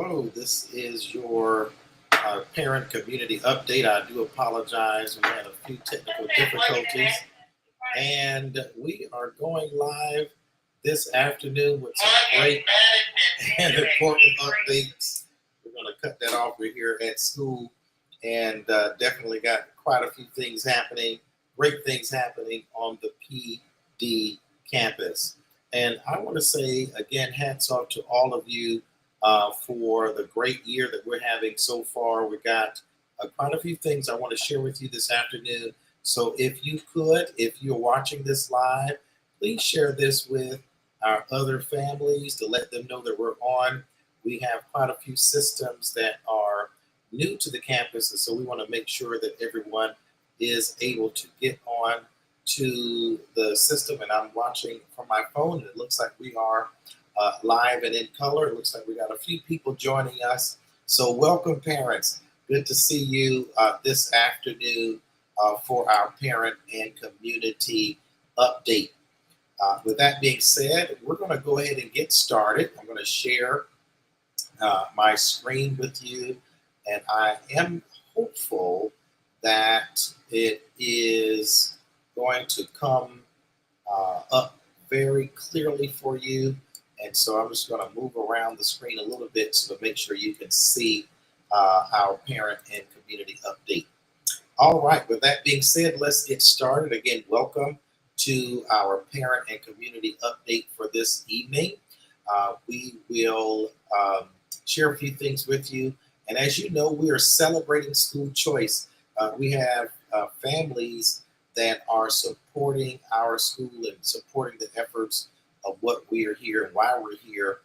Hello, this is your parent community update. I do apologize. We had a few technical difficulties, and we are going live this afternoon with some great and important updates. We're going to cut that off. We're here at school and definitely got quite a few things happening, great things happening on the PD campus. And I want to say again, hats off to all of you for the great year that we're having so far. We got quite a few things I want to share with you this afternoon. So if you could, if you're watching this live, please share this with our other families to let them know that we're on. We have quite a few systems that are new to the campus, and so we want to make sure that everyone is able to get on to the system. And I'm watching from my phone, and it looks like we are live and in color. It looks like we got a few people joining us. So welcome, parents. Good to see you this afternoon for our parent and community update. With that being said, we're going to go ahead and get started. I'm going to share my screen with you, and I am hopeful that it is going to come up very clearly for you. And so I'm just going to move around the screen a little bit so to make sure you can see our parent and community update. All right, with that being said, let's get started. Again, welcome to our parent and community update for this evening. We will share a few things with you. And as you know, we are celebrating school choice. We have families that are supporting our school and supporting the efforts of what we are here and why we're here.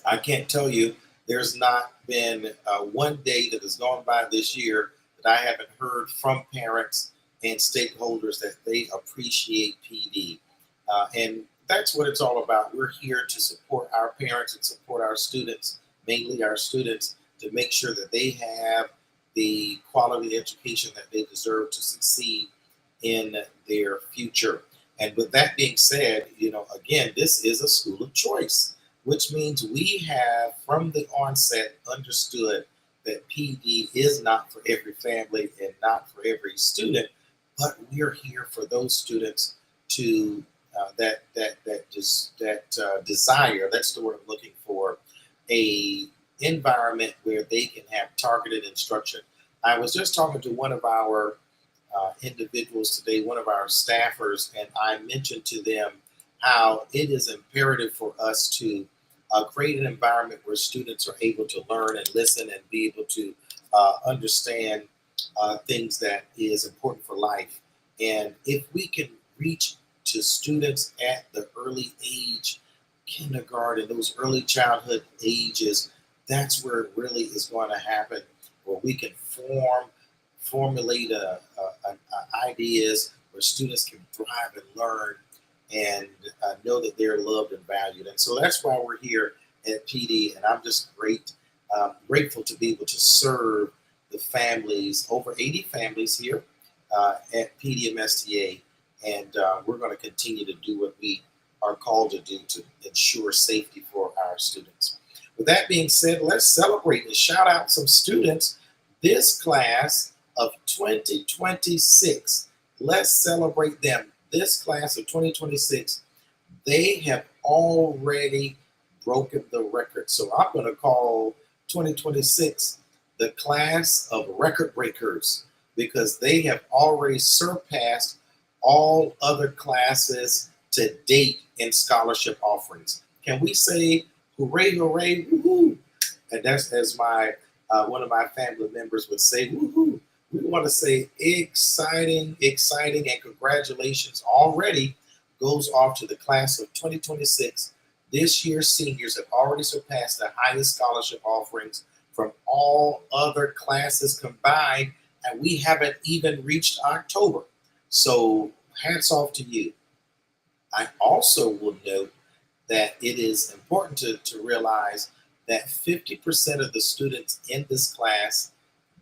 I can't tell you, there's not been one day that has gone by this year that I haven't heard from parents and stakeholders that they appreciate PD. And that's what it's all about. We're here to support our parents and support our students, mainly our students, to make sure that they have the quality education that they deserve to succeed in their future. And with that being said, again, this is a school of choice, which means we have from the onset understood that PD is not for every family and not for every student, but we're here for those students to desire. That's the word I'm looking for. A environment where they can have targeted instruction. I was just talking to one of our individuals today, one of our staffers, and I mentioned to them how it is imperative for us to create an environment where students are able to learn and listen and be able to understand things that is important for life. And if we can reach to students at the early age, kindergarten, those early childhood ages, that's where it really is going to happen, where we can formulate ideas where students can thrive and learn and know that they're loved and valued. And so that's why we're here at PD. And I'm just grateful to be able to serve the families, over 80 families here at PDMSTA. And we're going to continue to do what we are called to do to ensure safety for our students. With that being said, let's celebrate and shout out some students. This class of 2026, let's celebrate them. This class of 2026, they have already broken the record. So I'm going to call 2026 the class of record breakers because they have already surpassed all other classes to date in scholarship offerings. Can we say hooray, hooray, woohoo? And that's as my one of my family members would say, woohoo. We want to say exciting, exciting, and congratulations already goes off to the class of 2026. This year's seniors have already surpassed the highest scholarship offerings from all other classes combined, and we haven't even reached October. So hats off to you. I also will note that it is important to realize that 50% of the students in this class,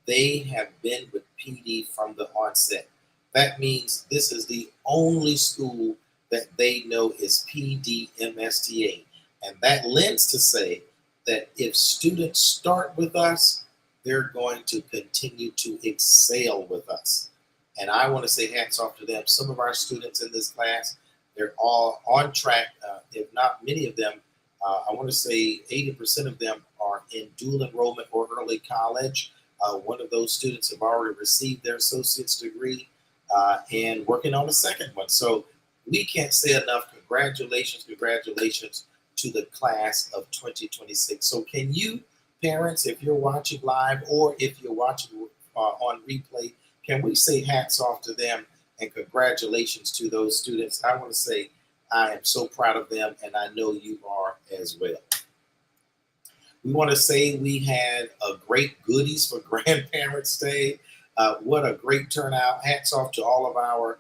they have been with PD from the onset. That means this is the only school that they know is PDMSTA. And that lends to say that if students start with us, they're going to continue to excel with us. And I want to say hats off to them. Some of our students in this class, they're all on track, if not many of them. I want to say 80% of them are in dual enrollment or early college. One of those students have already received their associate's degree and working on a second one. So we can't say enough. Congratulations, congratulations to the class of 2026. So can you, parents, if you're watching live or if you're watching on replay, can we say hats off to them and congratulations to those students? I want to say I am so proud of them, and I know you are as well. We want to say we had a great goodies for Grandparents' Day. What a great turnout. Hats off to all of our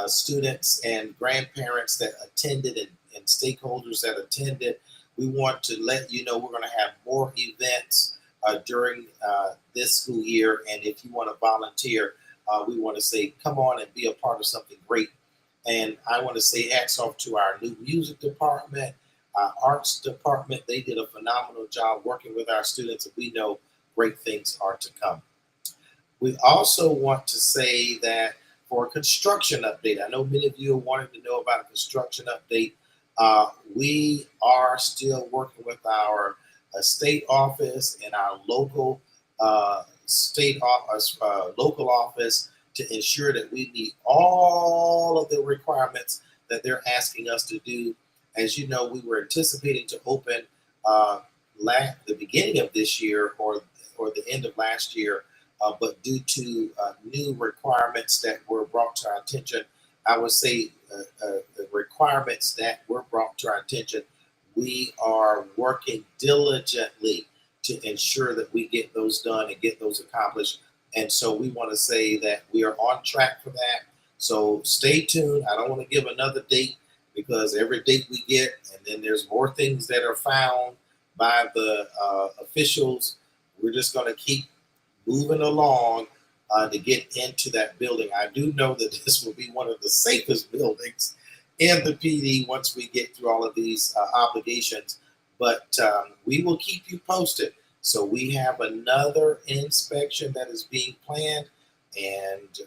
students and grandparents that attended and stakeholders that attended. We want to let you know we're going to have more events during this school year. And if you want to volunteer, we want to say, come on and be a part of something great. And I want to say hats off to our new music department, arts department. They did a phenomenal job working with our students, and we know great things are to come. We also want to say that for a construction update, I know many of you are wanting to know about a construction update. We are still working with our state office and our local local office to ensure that we meet all of the requirements that they're asking us to do. As you know, we were anticipating to open the beginning of this year or the end of last year, but due to new requirements that were brought to our attention, I would say the requirements that were brought to our attention, we are working diligently to ensure that we get those done and get those accomplished. And so we want to say that we are on track for that. So stay tuned. I don't want to give another date because every date we get, and then there's more things that are found by the officials. We're just going to keep moving along to get into that building. I do know that this will be one of the safest buildings in the PD once we get through all of these obligations. But we will keep you posted. So we have another inspection that is being planned, and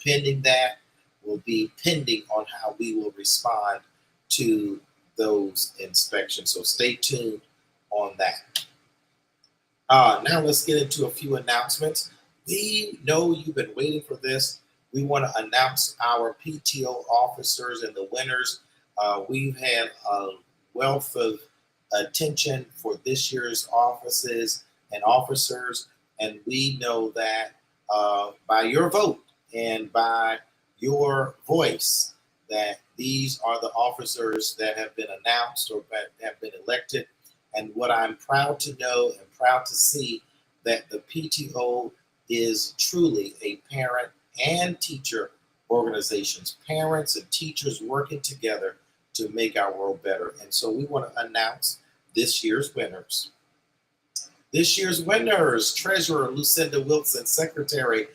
pending that will be pending on how we will respond to those inspections. So stay tuned on that. Now let's get into a few announcements. We know you've been waiting for this. We want to announce our PTO officers and the winners. We've had a wealth of attention for this year's offices and officers, and we know that by your vote and by your voice that these are the officers that have been announced or that have been elected. And what I'm proud to know and proud to see that the PTO is truly a parent and teacher organizations, parents and teachers working together to make our world better. And so we want to announce this year's winners. This year's winners: Treasurer Lucinda Wilson, Secretary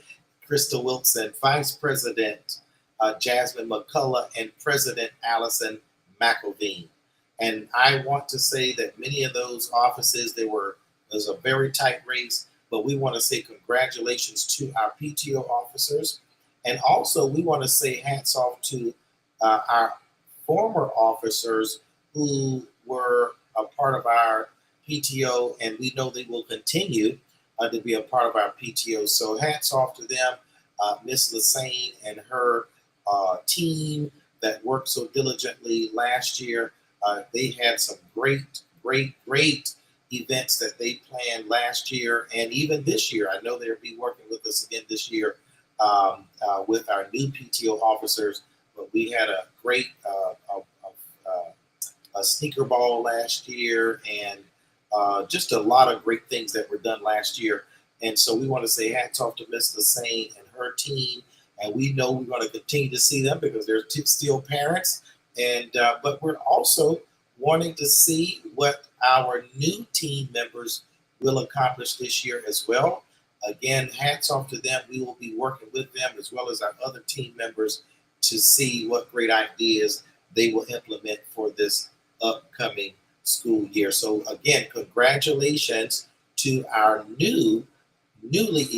Krista Wilson, Vice President Jasmine McCullough, and President Allison McElveen. And I want to say that many of those offices, it was a very tight race, but we want to say congratulations to our PTO officers. And also we want to say hats off to our former officers who were a part of our PTO, and we know they will continue to be a part of our PTO. So hats off to them, Miss Lassane and her team that worked so diligently last year. They had some great events that they planned last year and even this year. I know they'll be working with us again this year with our new PTO officers. But we had a great a sneaker ball last year, and just a lot of great things that were done last year. And so we want to say hats off to Miss Lassane and her team. And we know we're going to continue to see them because they're still parents. And but we're also wanting to see what our new team members will accomplish this year as well. Again, hats off to them. We will be working with them as well as our other team members to see what great ideas they will implement for this upcoming school year. So again, congratulations to our newly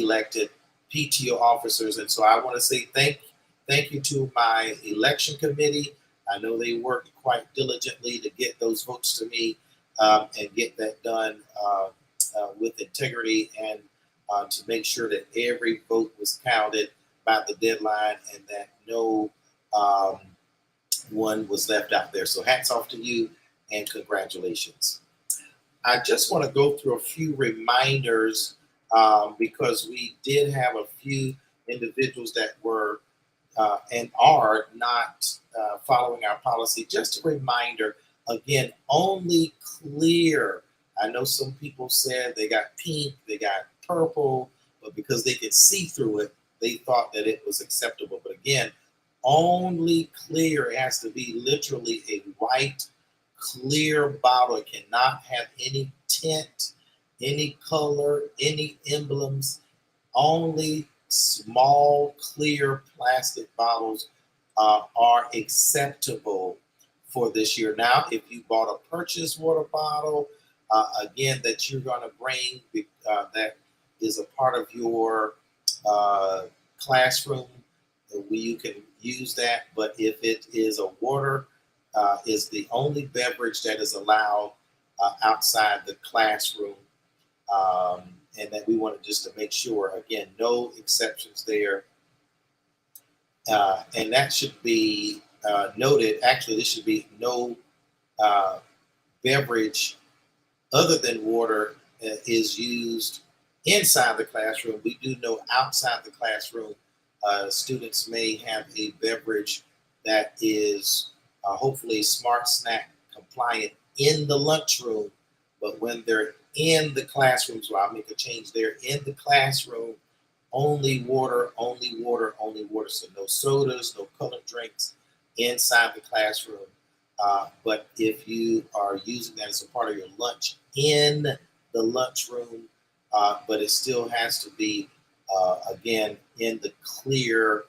elected PTO officers. And so I want to say thank you to my election committee. I know they worked quite diligently to get those votes to me and get that done with integrity and to make sure that every vote was counted by the deadline and that no one was left out there. So hats off to you and congratulations. I just want to go through a few reminders because we did have a few individuals that were and are not following our policy. Just a reminder, again, only clear. I know some people said they got pink, they got purple, but because they could see through it, they thought that it was acceptable. But again, only clear. It has to be literally a white, clear bottle. It cannot have any tint, any color, any emblems. Only small, clear plastic bottles are acceptable for this year. Now, if you bought a purchase water bottle, again, that you're going to bring, that is a part of your classroom, you can use that. But if it is a water, is the only beverage that is allowed outside the classroom. And that we wanted just to make sure, again, no exceptions there. And that should be noted. Actually, this should be no beverage other than water is used inside the classroom. We do know outside the classroom, students may have a beverage that is hopefully Smart Snack compliant in the lunchroom, but when they're in the classroom, so I'll make a change there, in the classroom, only water, only water, only water. So no sodas, no colored drinks inside the classroom. But if you are using that as a part of your lunch in the lunchroom, but it still has to be, again, in the clear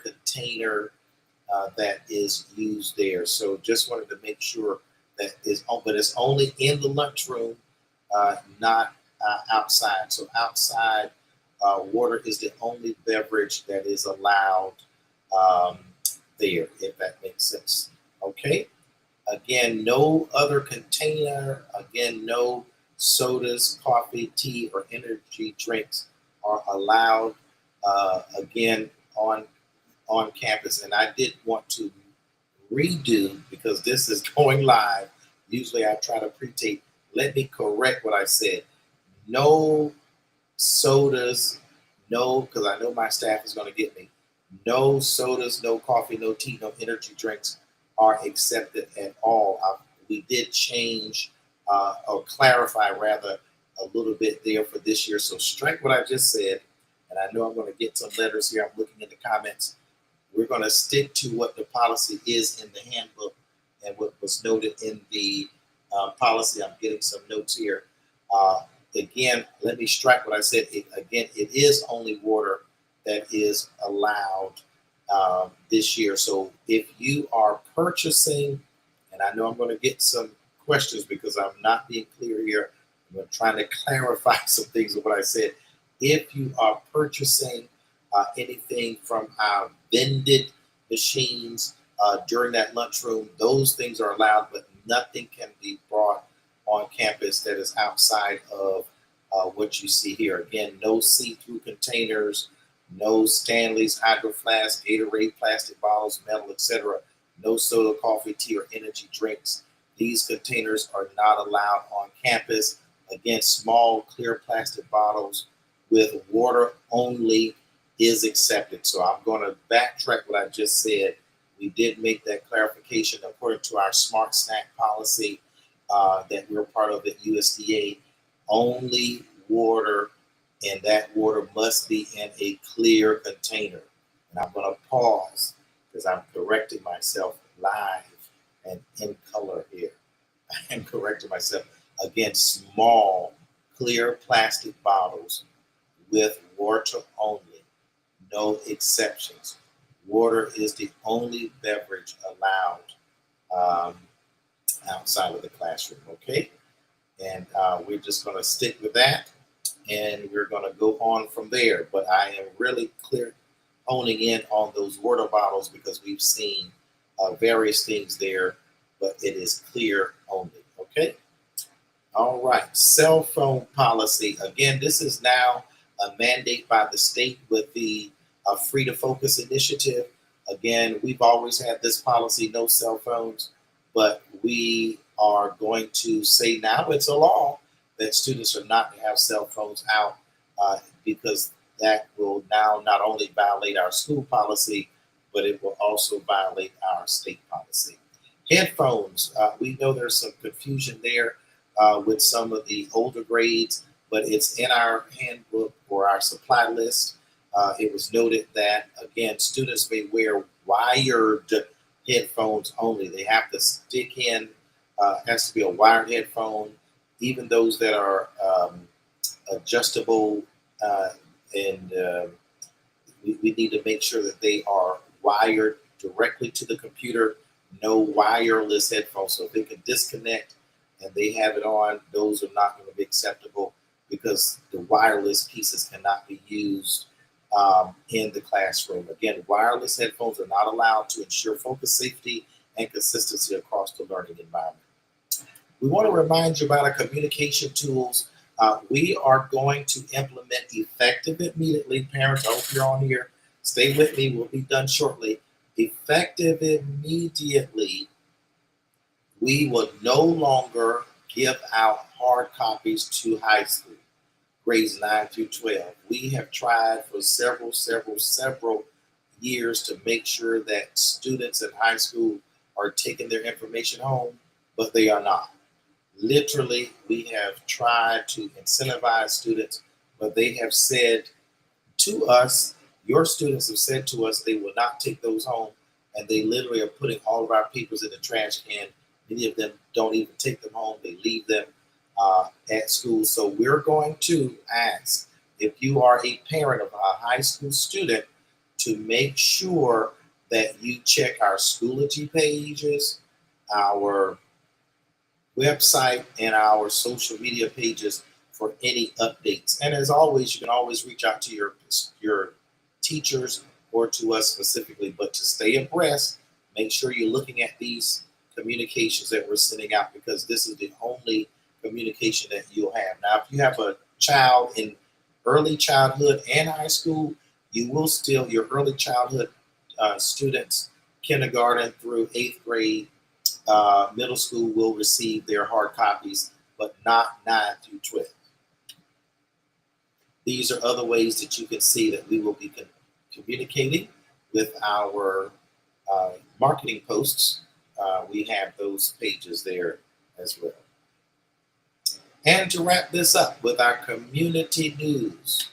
container that is used there. So just wanted to make sure that is, but it's only in the lunchroom, not outside. So outside, water is the only beverage that is allowed there, if that makes sense. Okay. Again, no other container. Again, no sodas, coffee, tea, or energy drinks are allowed. Again, on campus. And I did want to redo because this is going live. Usually I try to pre-tape. Let me correct what I said. No sodas, no, because I know my staff is going to get me. No sodas, no coffee, no tea, no energy drinks are accepted at all. We did change or clarify rather a little bit there for this year. So strike what I just said. And I know I'm going to get some letters here. I'm looking in the comments. We're going to stick to what the policy is in the handbook and what was noted in the policy. I'm getting some notes here. Again, let me strike what I said. It is only water that is allowed this year. So if you are purchasing, and I know I'm going to get some questions because I'm not being clear here. I'm trying to clarify some things of what I said. If you are purchasing anything from our vended machines during that lunchroom, those things are allowed, but nothing can be brought on campus that is outside of what you see here. Again, no see-through containers, no Stanley's, Hydro Flask, Gatorade, plastic bottles, metal, etc. No soda, coffee, tea, or energy drinks. These containers are not allowed on campus. Again, small, clear plastic bottles with water only is accepted. So I'm going to backtrack what I just said. We did make that clarification according to our Smart Snack policy that we're part of at USDA. Only water, and that water must be in a clear container. And I'm going to pause because I'm correcting myself live and in color here. I am correcting myself. Again, small, clear plastic bottles with water only. No exceptions. Water is the only beverage allowed outside of the classroom, okay? And we're just going to stick with that, and we're going to go on from there. But I am really clear honing in on those water bottles because we've seen various things there, but it is clear only, okay? All right, cell phone policy. Again, this is now a mandate by the state with the Free to Focus initiative. Again, we've always had this policy, no cell phones, but we are going to say now it's a law that students are not to have cell phones out because that will now not only violate our school policy, but it will also violate our state policy. Headphones, we know there's some confusion there with some of the older grades, but it's in our handbook or our supply list. It was noted that, again, students may wear wired headphones only. They have to stick in, has to be a wired headphone, even those that are adjustable, and we need to make sure that they are wired directly to the computer, no wireless headphones. So if they can disconnect and they have it on, those are not going to be acceptable because the wireless pieces cannot be used in the classroom. Again, wireless headphones are not allowed to ensure focus, safety, and consistency across the learning environment. We want to remind you about our communication tools. We are going to implement Effective Immediately. Parents, I hope you're on here. Stay with me. We'll be done shortly. Effective Immediately, we will no longer give out hard copies to high school, grades 9 through 12. We have tried for several years to make sure that students in high school are taking their information home, but they are not. Literally, we have tried to incentivize students, but they have said to us, your students have said to us they will not take those home, and they literally are putting all of our papers in the trash can. Many of them don't even take them home. They leave them at school. So we're going to ask if you are a parent of a high school student to make sure that you check our Schoology pages, our website, and our social media pages for any updates. And as always, you can always reach out to your teachers or to us specifically, but to stay abreast, make sure you're looking at these communications that we're sending out because this is the only communication that you'll have. Now, if you have a child in early childhood and high school, you will still, your early childhood students, kindergarten through 8th grade, middle school will receive their hard copies, but not 9 through 12. These are other ways that you can see that we will be communicating with our marketing posts. We have those pages there as well. And to wrap this up with our community news,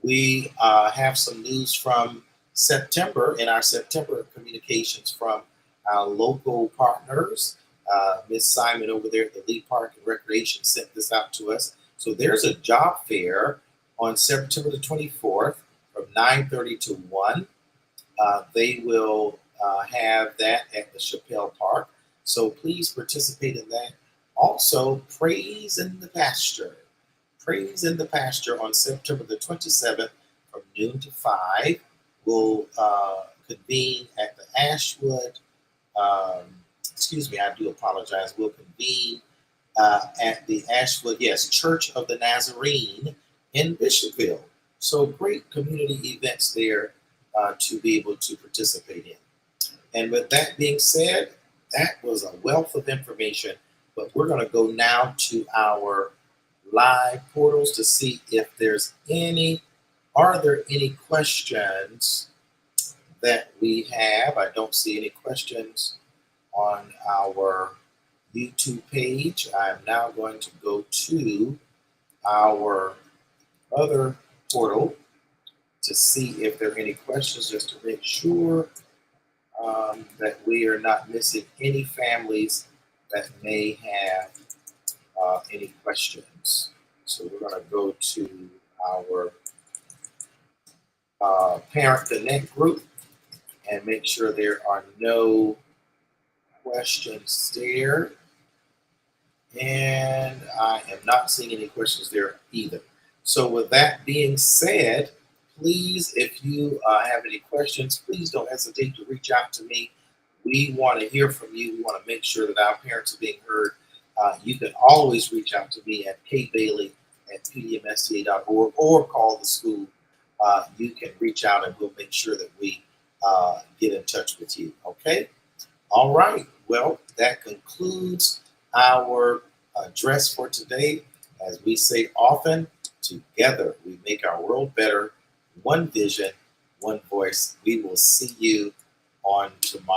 we have some news from September in our September communications from our local partners. Ms. Simon over there at the Lee Park and Recreation sent this out to us. So there's a job fair on September the 24th from 9:30 to 1. They will have that at the Chappelle Park. So please participate in that. Also, Praise in the Pasture. Praise in the Pasture on September the 27th from noon to 5 will convene at the Ashwood. I do apologize. We'll convene at the Ashwood, Church of the Nazarene in Bishopville. So great community events there to be able to participate in. And with that being said, that was a wealth of information, but we're going to go now to our live portals to see if are there any questions that we have. I don't see any questions on our YouTube page. I'm now going to go to our other portal to see if there are any questions, just to make sure that we are not missing any families that may have any questions. So we're going to go to our Parent Connect group and make sure there are no questions there. And I am not seeing any questions there either. So with that being said, please, if you have any questions, please don't hesitate to reach out to me. We want to hear from you. We want to make sure that our parents are being heard. You can always reach out to me at kbailey@pdmsca.org or call the school. You can reach out and we'll make sure that we get in touch with you. Okay? All right. Well, that concludes our address for today. As we say often, together we make our world better. One vision, one voice. We will see you on tomorrow.